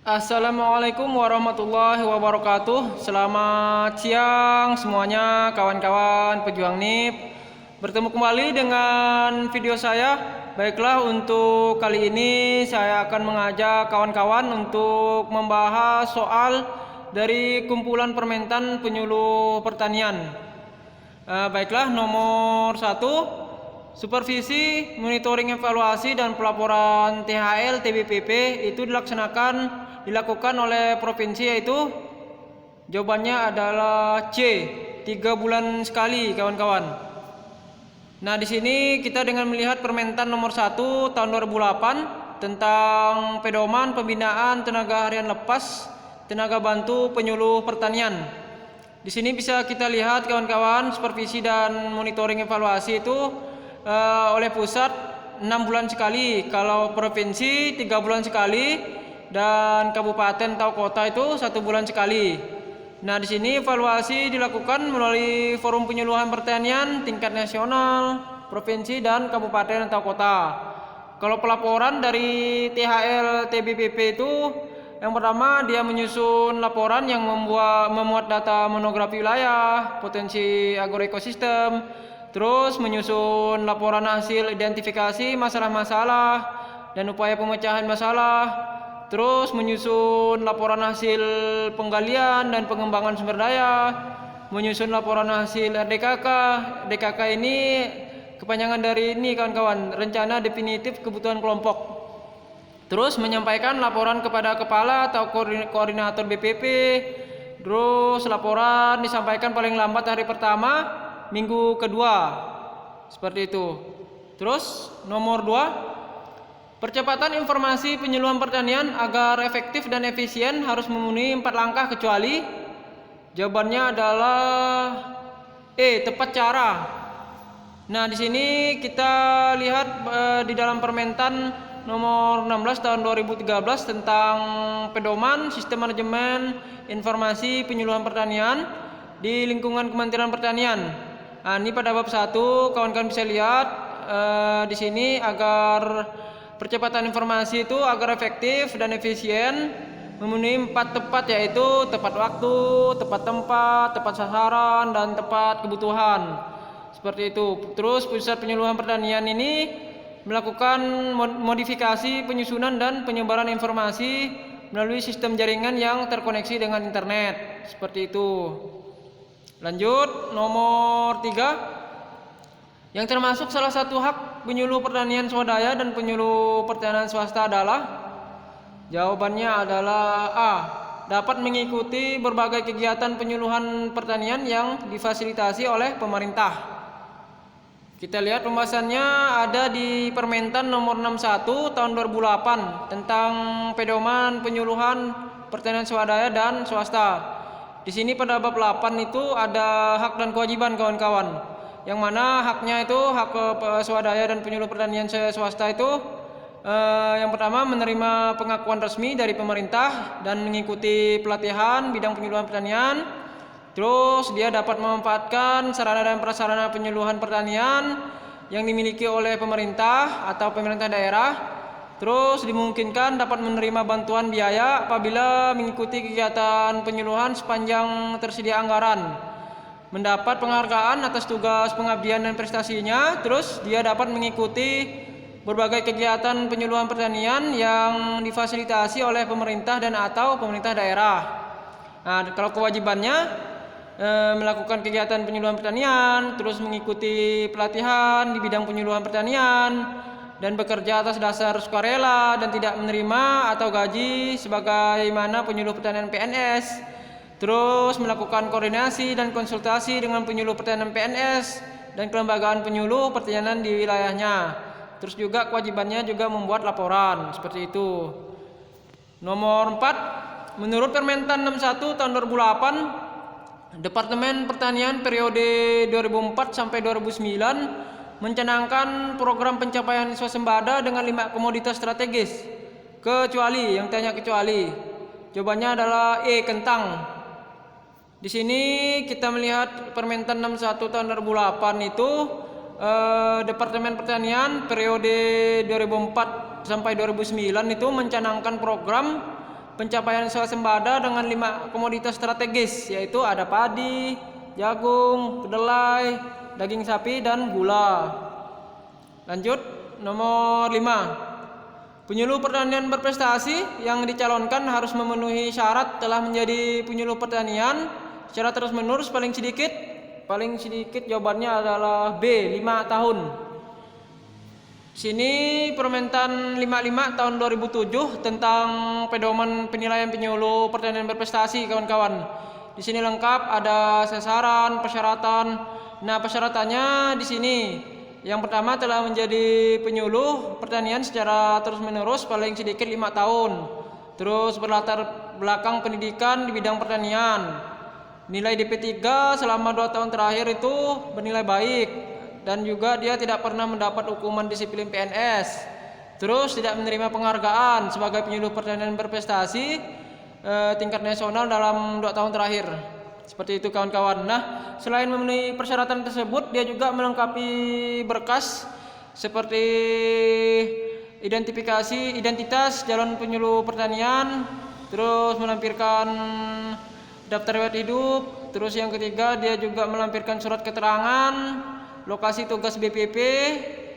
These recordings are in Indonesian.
Assalamualaikum warahmatullahi wabarakatuh. Selamat siang semuanya kawan-kawan pejuang NIP. Bertemu kembali dengan video saya. Baiklah, untuk kali ini saya akan mengajak kawan-kawan untuk membahas soal dari kumpulan permentan penyuluh pertanian. Baiklah, nomor 1. Supervisi, monitoring, evaluasi, dan pelaporan THL TBPP itu dilakukan oleh provinsi, yaitu jawabannya adalah C, 3 bulan sekali kawan-kawan. Nah, di sini kita dengan melihat Permentan nomor 1 tahun 2008 tentang pedoman pembinaan tenaga harian lepas, tenaga bantu penyuluh pertanian. Di sini bisa kita lihat kawan-kawan, supervisi dan monitoring evaluasi itu oleh pusat 6 bulan sekali, kalau provinsi 3 bulan sekali, dan kabupaten atau kota itu 1 bulan sekali. Nah, di sini evaluasi dilakukan melalui forum penyuluhan pertanian tingkat nasional, provinsi, dan kabupaten atau kota. Kalau pelaporan dari THL TBPP itu, yang pertama dia menyusun laporan yang memuat data monografi wilayah, potensi agroekosistem. Terus menyusun laporan hasil identifikasi masalah-masalah dan upaya pemecahan masalah. Terus menyusun laporan hasil penggalian dan pengembangan sumber daya. Menyusun laporan hasil RDKK. DKK ini kepanjangan dari ini kawan-kawan, rencana definitif kebutuhan kelompok. Terus menyampaikan laporan kepada kepala atau koordinator BPP. Terus laporan disampaikan paling lambat hari pertama minggu kedua, seperti itu. Terus nomor 2, percepatan informasi penyuluhan pertanian agar efektif dan efisien harus memenuhi 4 langkah kecuali. Jawabannya adalah E, tepat cara. Nah, di sini kita lihat di dalam Permentan nomor 16 tahun 2013 tentang pedoman sistem manajemen informasi penyuluhan pertanian di lingkungan Kementerian Pertanian. Nah, ini pada bab 1 kawan-kawan bisa lihat di sini agar percepatan informasi itu agar efektif dan efisien memenuhi 4 tepat, yaitu tepat waktu, tepat tempat, tepat sasaran, dan tepat kebutuhan. Seperti itu. Terus pusat penyuluhan pertanian ini melakukan modifikasi penyusunan dan penyebaran informasi melalui sistem jaringan yang terkoneksi dengan internet. Seperti itu. Lanjut, nomor 3, yang termasuk salah satu hak penyuluh pertanian swadaya dan penyuluh pertanian swasta adalah. Jawabannya adalah A, dapat mengikuti berbagai kegiatan penyuluhan pertanian yang difasilitasi oleh pemerintah. Kita lihat pembahasannya ada di Permentan nomor 61 tahun 2008 tentang pedoman penyuluhan pertanian swadaya dan swasta. Di sini pada bab 8 itu ada hak dan kewajiban kawan-kawan. Yang mana haknya itu hak swadaya dan penyuluh pertanian swasta itu yang pertama menerima pengakuan resmi dari pemerintah dan mengikuti pelatihan bidang penyuluhan pertanian. Terus dia dapat memanfaatkan sarana dan prasarana penyuluhan pertanian yang dimiliki oleh pemerintah atau pemerintah daerah. Terus dimungkinkan dapat menerima bantuan biaya apabila mengikuti kegiatan penyuluhan sepanjang tersedia anggaran. Mendapat penghargaan atas tugas pengabdian dan prestasinya. Terus dia dapat mengikuti berbagai kegiatan penyuluhan pertanian yang difasilitasi oleh pemerintah dan atau pemerintah daerah. Nah, kalau kewajibannya melakukan kegiatan penyuluhan pertanian, terus mengikuti pelatihan di bidang penyuluhan pertanian, dan bekerja atas dasar sukarela dan tidak menerima atau gaji sebagaimana penyuluh pertanian PNS. Terus melakukan koordinasi dan konsultasi dengan penyuluh pertanian PNS dan kelembagaan penyuluh pertanian di wilayahnya. Terus juga kewajibannya juga membuat laporan, seperti itu. Nomor 4, menurut Permentan 61 tahun 2008, Departemen Pertanian periode 2004 sampai 2009 mencanangkan program pencapaian swasembada dengan 5 komoditas strategis. Kecuali, yang tanya kecuali. Jawabannya adalah E, kentang. Di sini kita melihat Permentan 61 tahun 2008 itu Departemen Pertanian periode 2004 sampai 2009 itu mencanangkan program pencapaian swasembada dengan 5 komoditas strategis, yaitu ada padi, jagung, kedelai, daging sapi, dan gula. Lanjut, nomor 5. Penyuluh pertanian berprestasi yang dicalonkan harus memenuhi syarat telah menjadi penyuluh pertanian secara terus-menerus paling sedikit jawabannya adalah B, 5 tahun. Sini Permentan 55 tahun 2007 tentang pedoman penilaian penyuluh pertanian berprestasi, kawan-kawan. Di sini lengkap, ada sasaran, persyaratan. Nah, persyaratannya di sini. Yang pertama, telah menjadi penyuluh pertanian secara terus-menerus paling sedikit 5 tahun. Terus berlatar belakang pendidikan di bidang pertanian. Nilai DP3 selama 2 tahun terakhir itu bernilai baik. Dan juga dia tidak pernah mendapat hukuman disiplin PNS. Terus tidak menerima penghargaan sebagai penyuluh pertanian berprestasi tingkat nasional dalam 2 tahun terakhir. Seperti itu, kawan-kawan. Nah, selain memenuhi persyaratan tersebut, dia juga melengkapi berkas seperti identitas calon penyuluh pertanian, terus melampirkan daftar riwayat hidup, terus yang ketiga dia juga melampirkan surat keterangan lokasi tugas BPP,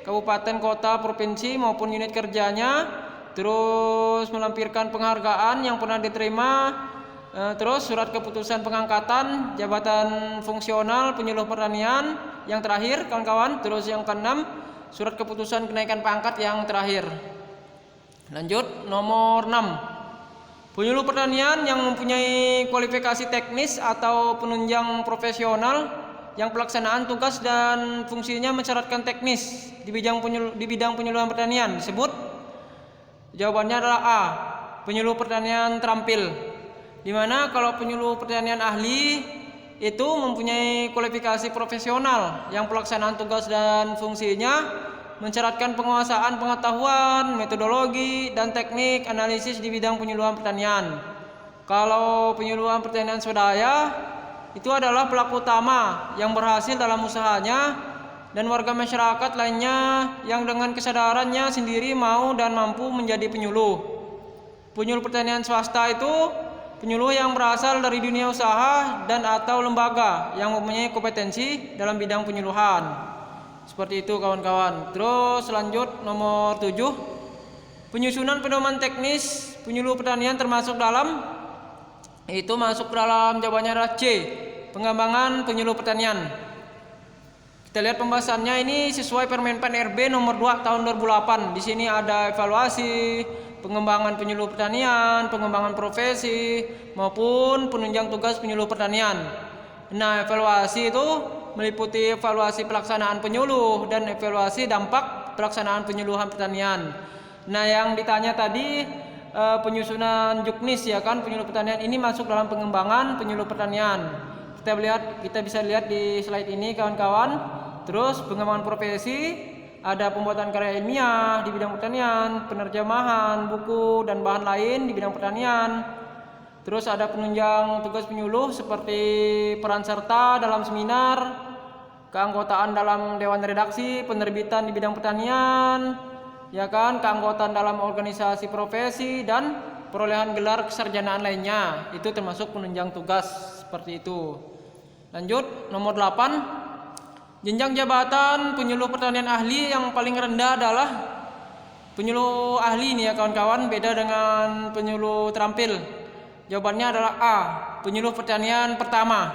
kabupaten, kota, provinsi maupun unit kerjanya, terus melampirkan penghargaan yang pernah diterima, terus surat keputusan pengangkatan jabatan fungsional penyuluh pertanian yang terakhir, kawan-kawan. Terus yang keenam, surat keputusan kenaikan pangkat yang terakhir. Lanjut, nomor 6. Penyuluh pertanian yang mempunyai kualifikasi teknis atau penunjang profesional yang pelaksanaan tugas dan fungsinya mensyaratkan teknis di bidang penyuluhan pertanian disebut. Jawabannya adalah A, penyuluh pertanian terampil. Dimana kalau penyuluh pertanian ahli itu mempunyai kualifikasi profesional yang pelaksanaan tugas dan fungsinya mensyaratkan penguasaan pengetahuan, metodologi, dan teknik analisis di bidang penyuluhan pertanian. Kalau penyuluhan pertanian swadaya itu adalah pelaku utama yang berhasil dalam usahanya dan warga masyarakat lainnya yang dengan kesadarannya sendiri mau dan mampu menjadi penyuluh. Penyuluh pertanian swasta itu penyuluh yang berasal dari dunia usaha dan atau lembaga yang mempunyai kompetensi dalam bidang penyuluhan. Seperti itu, kawan-kawan. Terus lanjut, nomor 7. Penyusunan pedoman teknis penyuluh pertanian termasuk dalam, itu masuk dalam jawabannya adalah C, pengembangan penyuluh pertanian. Kita lihat pembahasannya ini sesuai Permenpan RB nomor 2 tahun 2008. Di sini ada evaluasi pengembangan penyuluh pertanian, pengembangan profesi, maupun penunjang tugas penyuluh pertanian. Nah, evaluasi itu meliputi evaluasi pelaksanaan penyuluh dan evaluasi dampak pelaksanaan penyuluhan pertanian. Nah, yang ditanya tadi penyusunan juknis, ya kan, penyuluh pertanian ini masuk dalam pengembangan penyuluh pertanian. Kita bisa lihat di slide ini, kawan-kawan. Terus pengembangan profesi, ada pembuatan karya ilmiah di bidang pertanian, penerjemahan buku dan bahan lain di bidang pertanian. Terus ada penunjang tugas penyuluh seperti peran serta dalam seminar, keanggotaan dalam dewan redaksi, penerbitan di bidang pertanian, ya kan, keanggotaan dalam organisasi profesi, dan perolehan gelar kesarjanaan lainnya. Itu termasuk penunjang tugas seperti itu. Lanjut, nomor 8. Jenjang jabatan penyuluh pertanian ahli yang paling rendah adalah penyuluh ahli ini, ya kawan-kawan, beda dengan penyuluh terampil. Jawabannya adalah A, penyuluh pertanian pertama.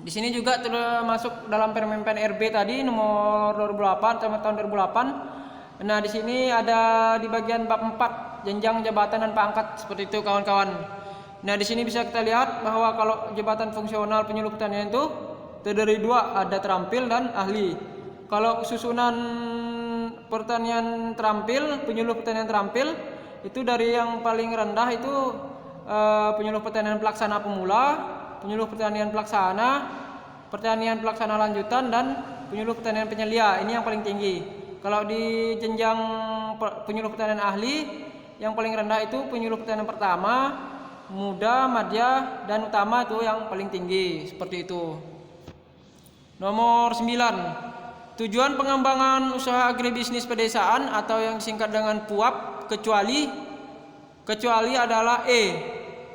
Di sini juga termasuk dalam Permenpan RB tadi nomor 2008 tahun 2008. Nah, di sini ada di bagian bab 4 jenjang jabatan dan pangkat, seperti itu, kawan-kawan. Nah, di sini bisa kita lihat bahwa kalau jabatan fungsional penyuluh pertanian itu terdiri 2, ada terampil dan ahli. Kalau susunan pertanian terampil, penyuluh pertanian terampil itu dari yang paling rendah itu penyuluh pertanian pelaksana pemula, penyuluh pertanian pelaksana, pertanian pelaksana lanjutan, dan penyuluh pertanian penyelia. Ini yang paling tinggi. Kalau di jenjang penyuluh pertanian ahli, yang paling rendah itu penyuluh pertanian pertama, muda, madya, dan utama, itu yang paling tinggi, seperti itu. Nomor 9. Tujuan pengembangan usaha agribisnis pedesaan atau yang disingkat dengan PUAP, kecuali kecuali adalah E,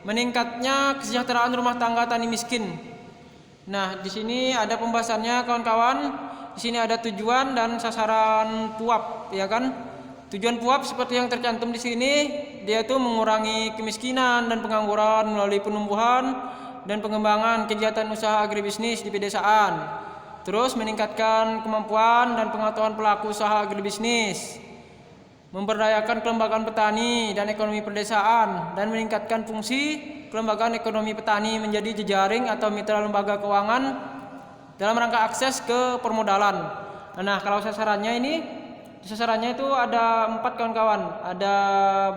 meningkatnya kesejahteraan rumah tangga tani miskin. Nah, di sini ada pembahasannya kawan-kawan. Di sini ada tujuan dan sasaran PUAP, ya kan? Tujuan PUAP seperti yang tercantum di sini, dia itu mengurangi kemiskinan dan pengangguran melalui penumbuhan dan pengembangan kegiatan usaha agribisnis di pedesaan. Terus meningkatkan kemampuan dan pengetahuan pelaku usaha agribisnis, memberdayakan kelembagaan petani dan ekonomi pedesaan, dan meningkatkan fungsi kelembagaan ekonomi petani menjadi jejaring atau mitra lembaga keuangan dalam rangka akses ke permodalan. Nah, kalau sasarannya itu ada 4 kawan-kawan. Ada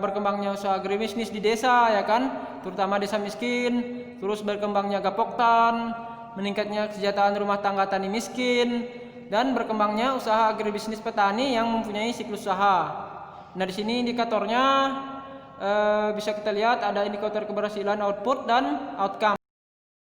berkembangnya usaha agribisnis di desa, ya kan, terutama desa miskin. Terus berkembangnya gapoktan, meningkatnya kesejahteraan rumah tangga tani miskin, dan berkembangnya usaha agribisnis petani yang mempunyai siklus usaha. Nah, di sini indikatornya bisa kita lihat ada indikator keberhasilan output dan outcome.